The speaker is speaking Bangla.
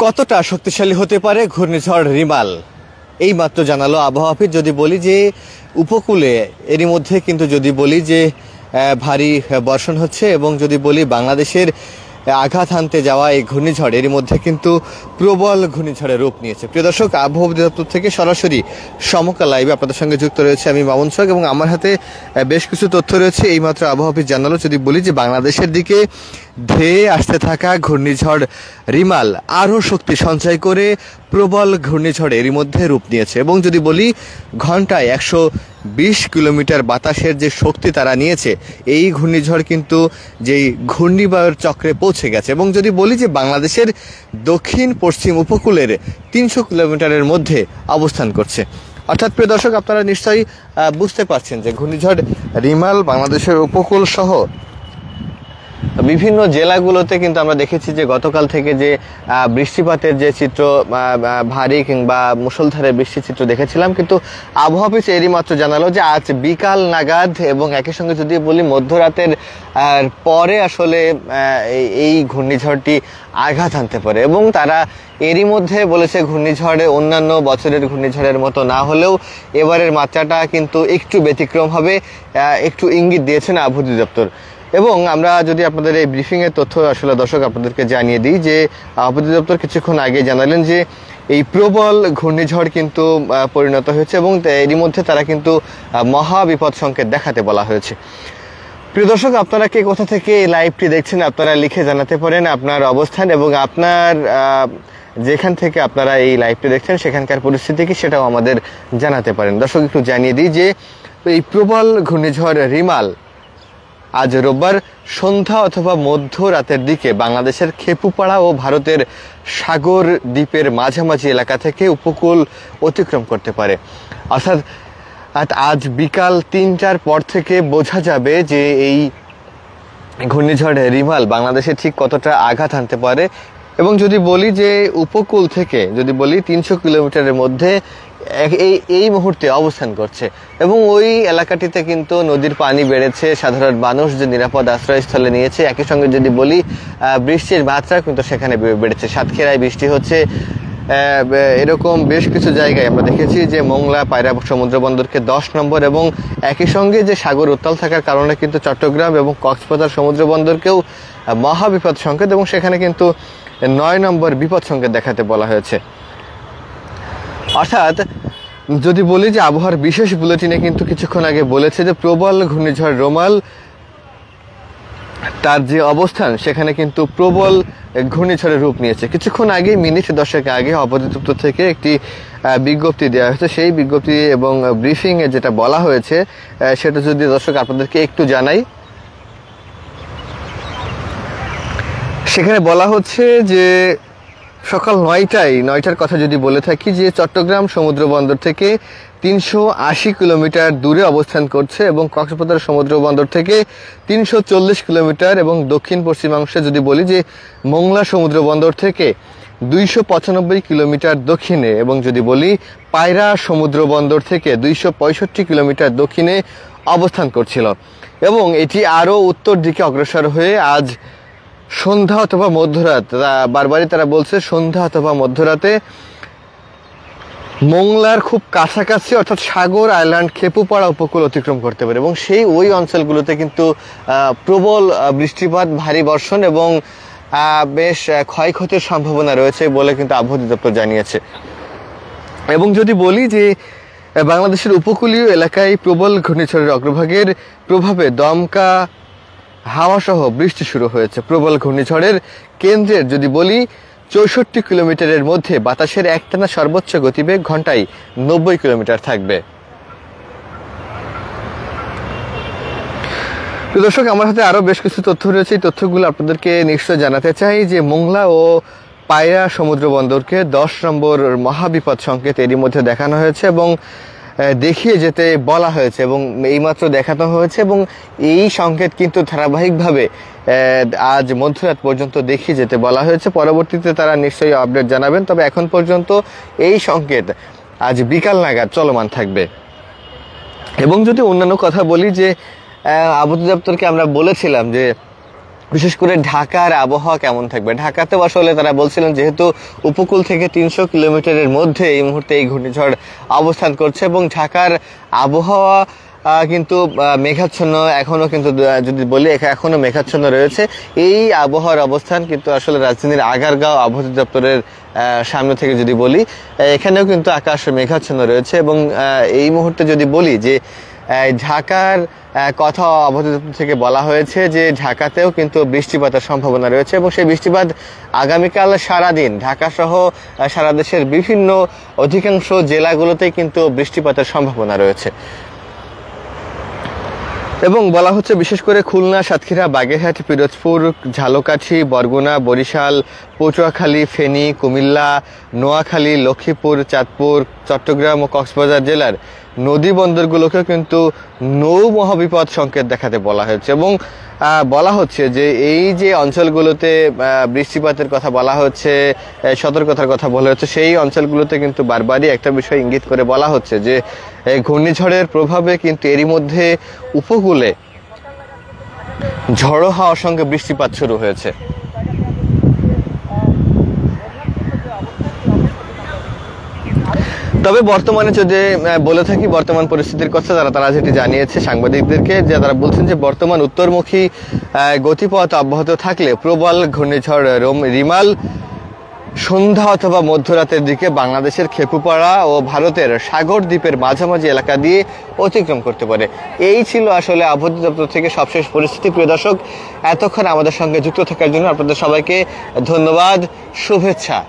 কতটা শক্তিশালী হতে পারে ঘূর্ণিঝড় রিমাল এই মাত্র জানালো আবহাওয়া অফিস। যদি বলি যে উপকূলে এরই মধ্যে কিন্তু যদি বলি যে ভারী বর্ষণ হচ্ছে এবং যদি বলি বাংলাদেশের আঘাত হানতে যাওয়া এই ঘূর্ণিঝড় এরই মধ্যে কিন্তু প্রবল ঘূর্ণিঝড়ের রূপ নিয়েছে। প্রিয় দর্শক, আবহাওয়া অধিদপ্তর থেকে সরাসরি সমকাল লাইভে আপনাদের সঙ্গে যুক্ত রয়েছে আমি মামুন সোহাগ এবং আমার হাতে বেশ কিছু তথ্য রয়েছে। এইমাত্র আবহাওয়া অফিস জানালো, যদি বলি যে বাংলাদেশের দিকে ধেয়ে আসতে থাকা ঘূর্ণিঝড় রিমাল আরও শক্তি সঞ্চয় করে প্রবল ঘূর্ণিঝড় এরই মধ্যে রূপ নিয়েছে এবং যদি বলি ঘন্টায় 120 কিলোমিটার বাতাসের যে শক্তি তারা নিয়েছে, এই ঘূর্ণিঝড় কিন্তু যেই ঘূর্ণিবায়ুর চক্রে পৌঁছে গেছে এবং যদি বলি যে বাংলাদেশের দক্ষিণ পশ্চিম উপকূলের 300 কিলোমিটারের মধ্যে অবস্থান করছে। অর্থাৎ প্রিয় দর্শক, আপনারা নিশ্চয়ই বুঝতে পারছেন যে ঘূর্ণিঝড় রিমাল বাংলাদেশের উপকূল সহ বিভিন্ন জেলাগুলোতে কিন্তু আমরা দেখেছি যে গতকাল থেকে যে বৃষ্টিপাতের যে চিত্র, ভারী কিংবা মুষলধারে বৃষ্টির চিত্র দেখেছিলাম, কিন্তু আবহাওয়া অফিস এরই মাত্র জানালো যে আজ বিকাল নাগাদ এবং একই সঙ্গে যদি বলি মধ্যরাতের পরে আসলে এই ঘূর্ণিঝড়টি আঘাত আনতে পারে এবং তারা এরই মধ্যে বলেছে ঘূর্ণিঝড়ে অন্যান্য বছরের ঘূর্ণিঝড়ের মতো না হলেও এবারের মাত্রাটা কিন্তু একটু ব্যতিক্রম হবে, একটু ইঙ্গিত দিয়েছেন আবহাওয়া অধিদপ্তর। এবং আমরা যদি আপনাদের এই ব্রিফিংয়ের তথ্য আসলে দর্শক আপনাদেরকে জানিয়ে দিই যে আবহাওয়া অধিদপ্তর কিছুক্ষণ আগে জানালেন যে এই প্রবল ঘূর্ণিঝড় কিন্তু পরিণত হয়েছে এবং এরই মধ্যে তারা কিন্তু মহা বিপদ সংকেত দেখাতে বলা হয়েছে। প্রিয় দর্শক, আপনারা কে কোথা থেকে এই লাইভটি দেখছেন আপনারা লিখে জানাতে পারেন আপনার অবস্থান এবং আপনার যেখান থেকে আপনারা এই লাইভটি দেখছেন সেখানকার পরিস্থিতি কি সেটাও আমাদের জানাতে পারেন। দর্শক, একটু জানিয়ে দিই যে এই প্রবল ঘূর্ণিঝড় রিমাল আজ রোববার সন্ধ্যা অথবা মধ্যরাতের দিকে বাংলাদেশের খেপুপাড়া ও ভারতের সাগর দ্বীপের মাঝামাঝি এলাকা থেকে উপকূল অতিক্রম করতে পারে। অর্থাৎ আজ বিকাল 3টার পর থেকে বোঝা যাবে যে এই ঘূর্ণিঝড় রিমাল বাংলাদেশে ঠিক কতটা আঘাত আনতে পারে এবং যদি বলি যে উপকূল থেকে যদি বলি 300 কিলোমিটারের মধ্যে এই মুহূর্তে অবস্থান করছে এবং ওই এলাকাটিতে কিন্তু নদীর পানি বেড়েছে, সাধারণ মানুষ যে নিরাপদ আশ্রয়স্থলে নিয়েছে। একই সঙ্গে যদি বলি বৃষ্টির মাত্রা কিন্তু সেখানে বেড়েছে, সাতক্ষীরায় বৃষ্টি হচ্ছে, এরকম বেশ কিছু জায়গায় আমরা দেখেছি যে মোংলা পায়রা সমুদ্র বন্দরকে 10 নম্বর এবং একই সঙ্গে যে সাগর উত্তাল থাকার কারণে কিন্তু চট্টগ্রাম এবং কক্সবাজার সমুদ্র বন্দরকেও মহা বিপদ সংকেত এবং সেখানে কিন্তু 9 নম্বর বিপদ সংকেত দেখাতে বলা হয়েছে। অর্থাৎ যদি বলি যে আবহাওয়ার বিশেষ বুলেটিনে কিন্তু কিছুক্ষণ আগে বলেছে যে প্রবল ঘূর্ণিঝড় রোমাল তার যে অবস্থান সেখানে কিন্তু প্রবল ঘূর্ণিঝড়ের রূপ নিয়েছে। কিছুক্ষণ আগে মিনিট 10 আগে আবহাওয়া অধিদপ্তর থেকে একটি বিজ্ঞপ্তি দেওয়া হয়েছে, সেই বিজ্ঞপ্তি এবং ব্রিফিংয়ে যেটা বলা হয়েছে সেটা যদি দর্শক আপনাদেরকে একটু জানাই। সেখানে বলা হচ্ছে যে সকাল 9টার কথা যদি বলে থাকি যে চট্টগ্রাম সমুদ্র বন্দর থেকে 380 কিলোমিটার দূরে অবস্থান করছে এবং কক্সবাজার সমুদ্র বন্দর থেকে 340 কিলোমিটার এবং দক্ষিণ পশ্চিমাংশে যদি বলি যে মোংলা সমুদ্র বন্দর থেকে 295 কিলোমিটার দক্ষিণে এবং যদি বলি পায়রা সমুদ্র বন্দর থেকে 265 কিলোমিটার দক্ষিণে অবস্থান করছিল এবং এটি আরও উত্তর দিকে অগ্রসর হয়ে আজ সন্ধ্যা অথবা মধ্যরাত, বারবারই তারা বলছে সন্ধ্যা অথবা মধ্যরাতে মোংলার খুব কাছাকাছি অর্থাৎ সাগর আইল্যান্ড খেপুপাড়া উপকূল অতিক্রম করতে পারে এবং সেই ওই অঞ্চলগুলোতে কিন্তু প্রবল বৃষ্টিপাত, ভারী বর্ষণ এবং বেশ ক্ষয়ক্ষতির সম্ভাবনা রয়েছে বলে কিন্তু আবহাওয়া অধিদপ্তর জানিয়েছে। এবং যদি বলি যে বাংলাদেশের উপকূলীয় এলাকায় প্রবল ঘূর্ণিঝড়ের অগ্রভাগের প্রভাবে দমকা হাওয়া সহ বৃষ্টি শুরু হয়েছে। প্রবল ঘূর্ণিঝড়ের কেন্দ্রের যদি বলি 64 কিলোমিটারের মধ্যে বাতাসের একটানা সর্বোচ্চ গতিবেগ ঘন্টায় 90 কিলোমিটার থাকবে। দর্শক, আমার হাতে আরো বেশ কিছু তথ্য রয়েছে, এই তথ্যগুলো আপনাদেরকে নিশ্চয় জানাতে চাই যে মোংলা ও পায়রা সমুদ্র বন্দরকে 10 নম্বর মহাবিপদ সংকেত এরই মধ্যে দেখানো হয়েছে এবং দেখিয়ে যেতে বলা হয়েছে এবং এইমাত্র দেখানো হয়েছে এবং এই সংকেত কিন্তু ধারাবাহিকভাবে আজ মধ্যরাত পর্যন্ত দেখিয়ে যেতে বলা হয়েছে। পরবর্তীতে তারা নিশ্চয়ই আপডেট জানাবেন, তবে এখন পর্যন্ত এই সংকেত আজ বিকাল নাগাদ চলমান থাকবে। এবং যদি অন্যান্য কথা বলি যে আবহাওয়া দপ্তরকে আমরা বলেছিলাম যে বিশেষ করে ঢাকার আবহাওয়া কেমন থাকবে। ঢাকাতেও আসলে তারা বলছিলেন যেহেতু উপকূল থেকে 300 কিলোমিটারের মধ্যে এই মুহূর্তে এই ঘূর্ণিঝড় অবস্থান করছে এবং ঢাকার আবহাওয়া কিন্তু মেঘাচ্ছন্ন এখনো, কিন্তু যদি বলি এখনো মেঘাচ্ছন্ন রয়েছে। এই আবহাওয়ার অবস্থান কিন্তু আসলে রাজধানীর আগারগাঁও আবহাওয়া দপ্তরের সামনে থেকে যদি বলি, এখানেও কিন্তু আকাশ মেঘাচ্ছন্ন রয়েছে এবং এই মুহূর্তে যদি বলি যে ঢাকার কথা আবহাওয়া দপ্তর থেকে বলা হয়েছে যে ঢাকাতেও কিন্তু বৃষ্টিপাতের সম্ভাবনা রয়েছে এবং সেই বৃষ্টিপাত আগামীকাল সারাদিন ঢাকা সহ সারা দেশের বিভিন্ন অধিকাংশ জেলাগুলোতেই কিন্তু বৃষ্টিপাতের সম্ভাবনা রয়েছে। এবং বলা হচ্ছে বিশেষ করে খুলনা, সাতক্ষীরা, বাগেরহাট, পিরোজপুর, ঝালকাঠি, বরগুনা, বরিশাল, পটুয়াখালী, ফেনী, কুমিল্লা, নোয়াখালী, লক্ষ্মীপুর, চাঁদপুর, চট্টগ্রাম ও কক্সবাজার জেলার নদী বন্দরগুলোকেও কিন্তু নৌ মহাবিপদ সংকেত দেখাতে বলা হয়েছে এবং বলা হচ্ছে যে এই যে অঞ্চলগুলোতে বৃষ্টিপাতের কথা বলা হচ্ছে, সতর্কতার কথা বলা হচ্ছে, সেই অঞ্চলগুলোতে কিন্তু বারবারই একটা বিষয় ইঙ্গিত করে বলা হচ্ছে যে ঘূর্ণিঝড়ের প্রভাবে কিন্তু এরই মধ্যে উপকূলে ঝড়ো হাওয়ার সঙ্গে বৃষ্টিপাত শুরু হয়েছে। তবে বর্তমানে যদি বলে থাকি বর্তমান পরিস্থিতির কথা, তারা যেটি জানিয়েছে সাংবাদিকদেরকে, যে তারা বলছেন যে বর্তমান উত্তরমুখী গতিপথ অব্যাহত থাকলে প্রবল ঘূর্ণিঝড় রিমাল সন্ধ্যা অথবা মধ্যরাতের দিকে বাংলাদেশের খেপুপাড়া ও ভারতের সাগর দ্বীপের মাঝামাঝি এলাকা দিয়ে অতিক্রম করতে পারে। এই ছিল আসলে আবহাওয়া দপ্তর থেকে সবশেষ পরিস্থিতি। প্রিয় দর্শক, এতক্ষণ আমাদের সঙ্গে যুক্ত থাকার জন্য আপনাদের সবাইকে ধন্যবাদ, শুভেচ্ছা।